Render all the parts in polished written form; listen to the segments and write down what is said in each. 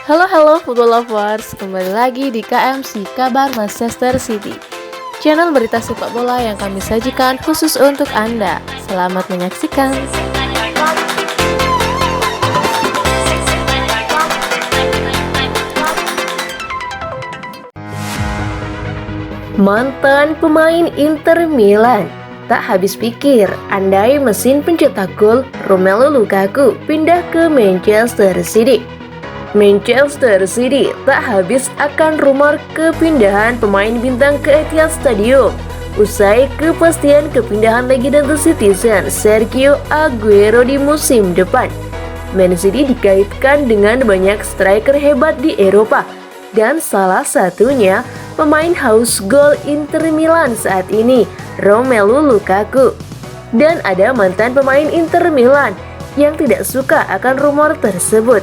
Halo football lovers, kembali lagi di KMC Kabar Manchester City, channel berita sepak bola yang kami sajikan khusus untuk Anda. Selamat menyaksikan. Mantan pemain Inter Milan tak habis pikir andai mesin pencetak gol Romelu Lukaku pindah ke Manchester City. Manchester City tak habis akan rumor kepindahan pemain bintang ke Etihad Stadium usai kepastian kepindahan legenda The Citizen Sergio Aguero di musim depan. Man City dikaitkan dengan banyak striker hebat di Eropa dan salah satunya pemain haus gol Inter Milan saat ini, Romelu Lukaku. Dan ada mantan pemain Inter Milan yang tidak suka akan rumor tersebut,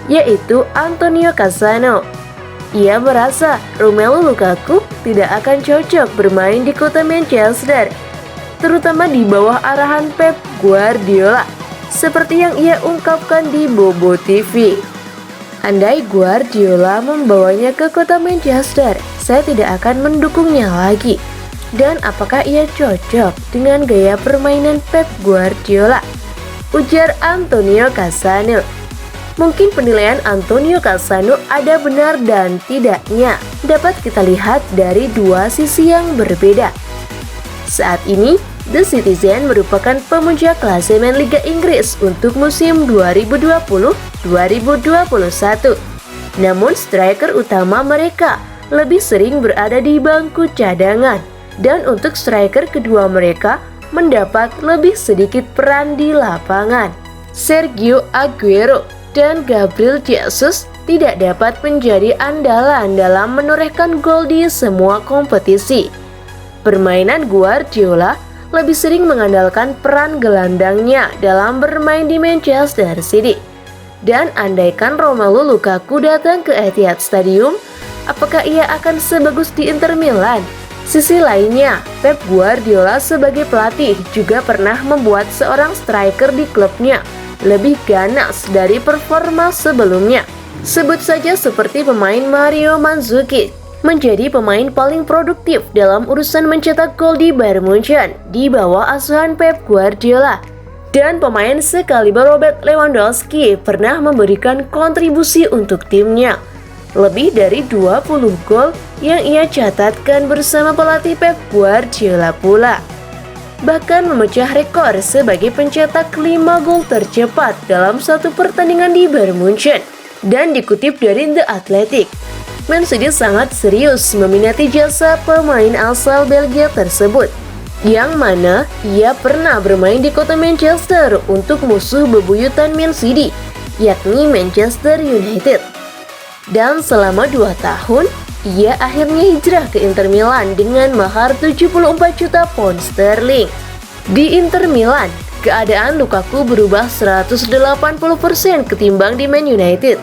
yaitu Antonio Cassano. Ia merasa Romelu Lukaku tidak akan cocok bermain di kota Manchester, terutama di bawah arahan Pep Guardiola, seperti yang ia ungkapkan di Bobo TV. Andai Guardiola membawanya ke kota Manchester, saya tidak akan mendukungnya lagi. Dan apakah ia cocok dengan gaya permainan Pep Guardiola? Ujar Antonio Cassano. Mungkin penilaian Antonio Cassano ada benar dan tidaknya dapat kita lihat dari dua sisi yang berbeda. Saat ini, The Citizen merupakan pemuncak klasemen Liga Inggris untuk musim 2020-2021. Namun striker utama mereka lebih sering berada di bangku cadangan, dan untuk striker kedua mereka mendapat lebih sedikit peran di lapangan. Sergio Aguero dan Gabriel Jesus tidak dapat menjadi andalan dalam menorehkan gol di semua kompetisi. Permainan Guardiola lebih sering mengandalkan peran gelandangnya dalam bermain di Manchester City. Dan andaikan Romelu Lukaku datang ke Etihad Stadium, apakah ia akan sebagus di Inter Milan? Sisi lainnya, Pep Guardiola sebagai pelatih juga pernah membuat seorang striker di klubnya lebih ganas dari performa sebelumnya. Sebut saja seperti pemain Mario Mandzukic, menjadi pemain paling produktif dalam urusan mencetak gol di Bayern Munchen di bawah asuhan Pep Guardiola. Dan pemain sekaliber Robert Lewandowski pernah memberikan kontribusi untuk timnya. Lebih dari 20 gol yang ia catatkan bersama pelatih Pep Guardiola pula. Bahkan memecah rekor sebagai pencetak 5 gol tercepat dalam satu pertandingan di Bayern Munchen. Dan dikutip dari The Athletic, Man City sangat serius meminati jasa pemain asal Belgia tersebut, yang mana ia pernah bermain di kota Manchester untuk musuh bebuyutan Man City, yakni Manchester United. Dan selama 2 tahun, ia akhirnya hijrah ke Inter Milan dengan mahar 74 juta pound sterling. Di Inter Milan, keadaan Lukaku berubah 180% ketimbang di Man United.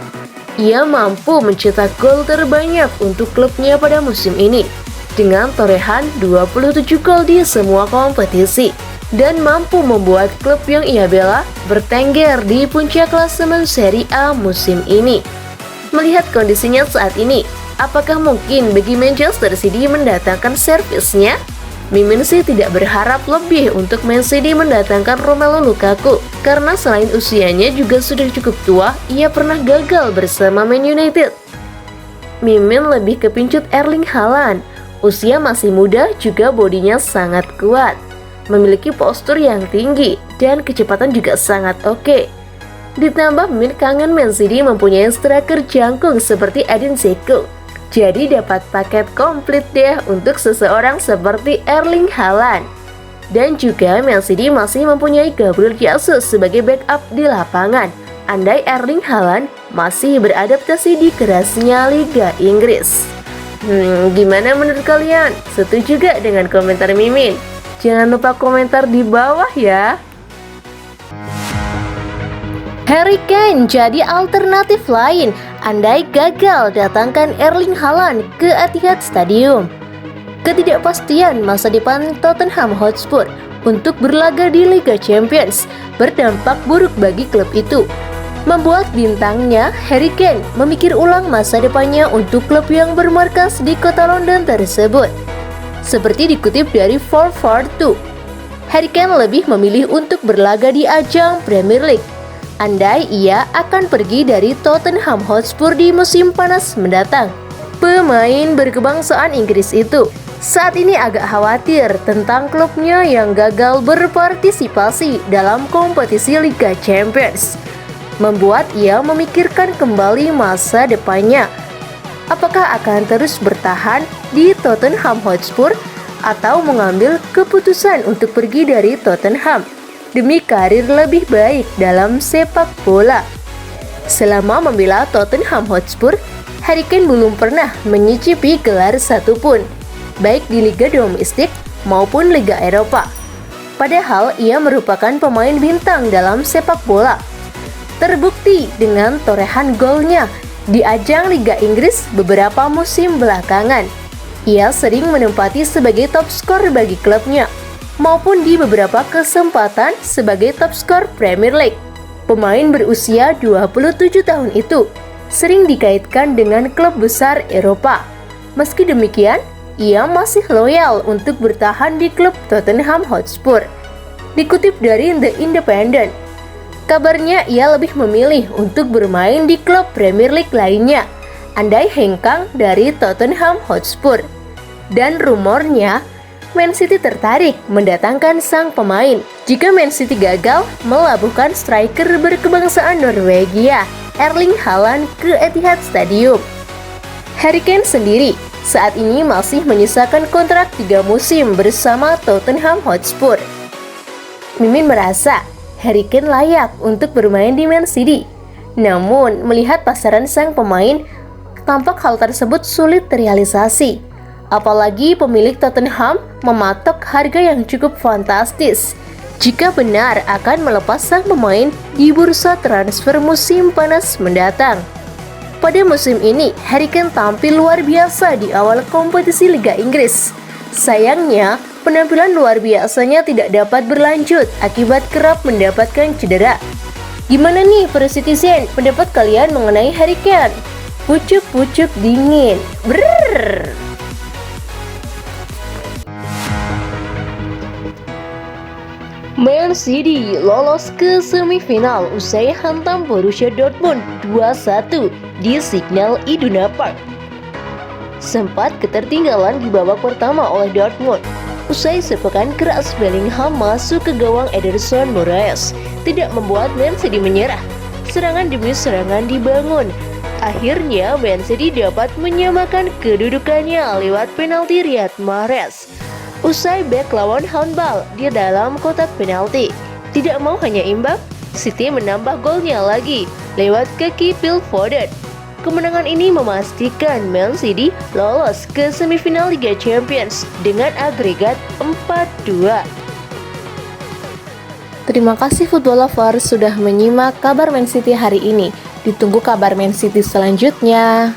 Ia mampu mencetak gol terbanyak untuk klubnya pada musim ini, dengan torehan 27 gol di semua kompetisi, dan mampu membuat klub yang ia bela bertengger di puncak klasemen Serie A musim ini. Melihat kondisinya saat ini, apakah mungkin bagi Manchester City mendatangkan servisnya? Mimin sih tidak berharap lebih untuk Man City mendatangkan Romelu Lukaku, karena selain usianya juga sudah cukup tua, ia pernah gagal bersama Man United. Mimin lebih kepincut Erling Haaland. Usia masih muda, juga bodinya sangat kuat, memiliki postur yang tinggi, dan kecepatan juga sangat oke. Ditambah Mimin kangen Man City mempunyai striker jangkung seperti Edin Dzeko. Jadi dapat paket komplit deh untuk seseorang seperti Erling Haaland. Dan juga Man City masih mempunyai Gabriel Jesus sebagai backup di lapangan, andai Erling Haaland masih beradaptasi di kerasnya Liga Inggris. Gimana menurut kalian? Setuju gak dengan komentar Mimin? Jangan lupa komentar di bawah ya. Harry Kane jadi alternatif lain andai gagal datangkan Erling Haaland ke Etihad Stadium. Ketidakpastian masa depan Tottenham Hotspur untuk berlaga di Liga Champions berdampak buruk bagi klub itu. membuat bintangnya Harry Kane memikir ulang masa depannya untuk klub yang bermarkas di kota London tersebut. Seperti dikutip dari 442, Harry Kane lebih memilih untuk berlaga di ajang Premier League andai ia akan pergi dari Tottenham Hotspur di musim panas mendatang. Pemain berkebangsaan Inggris itu saat ini agak khawatir tentang klubnya yang gagal berpartisipasi dalam kompetisi Liga Champions, membuat ia memikirkan kembali masa depannya. Apakah akan terus bertahan di Tottenham Hotspur atau mengambil keputusan untuk pergi dari Tottenham demi karir lebih baik dalam sepak bola. Selama membela Tottenham Hotspur, Harry Kane belum pernah menyicipi gelar satupun, baik di Liga Domestik maupun Liga Eropa. Padahal ia merupakan pemain bintang dalam sepak bola. Terbukti dengan torehan golnya di ajang Liga Inggris beberapa musim belakangan. Ia sering menempati sebagai top skor bagi klubnya, maupun di beberapa kesempatan sebagai top skor Premier League. Pemain berusia 27 tahun itu sering dikaitkan dengan klub besar Eropa. Meski demikian, ia masih loyal untuk bertahan di klub Tottenham Hotspur. Dikutip dari The Independent, kabarnya ia lebih memilih untuk bermain di klub Premier League lainnya andai hengkang dari Tottenham Hotspur. Dan rumornya Man City tertarik mendatangkan sang pemain jika Man City gagal melabuhkan striker berkebangsaan Norwegia Erling Haaland ke Etihad Stadium. Harry Kane sendiri saat ini masih menyisakan kontrak 3 musim bersama Tottenham Hotspur. Mimin merasa Harry Kane layak untuk bermain di Man City. Namun, melihat pasaran sang pemain, tampak hal tersebut sulit terrealisasi. Apalagi pemilik Tottenham mematok harga yang cukup fantastis jika benar akan melepas sang pemain di bursa transfer musim panas mendatang. Pada musim ini, Harry Kane tampil luar biasa di awal kompetisi Liga Inggris. Sayangnya, penampilan luar biasanya tidak dapat berlanjut akibat kerap mendapatkan cedera. Gimana nih para citizen, pendapat kalian mengenai Harry Kane? Pucuk-pucuk dingin. Brrrr. Man City lolos ke semifinal usai hantam Borussia Dortmund 2-1 di Signal Iduna Park. Sempat ketertinggalan di babak pertama oleh Dortmund. Usai sepekan keras, Bellingham masuk ke gawang Ederson Moraes tidak membuat Man City menyerah. Serangan demi serangan dibangun. Akhirnya Man City dapat menyamakan kedudukannya lewat penalti Riyad Mahrez. Usai bek lawan handball di dalam kotak penalti. Tidak mau hanya imbang, City menambah golnya lagi lewat kaki Phil Foden. Kemenangan ini memastikan Man City lolos ke semifinal Liga Champions dengan agregat 4-2. Terima kasih football lovers sudah menyimak kabar Man City hari ini. Ditunggu kabar Man City selanjutnya.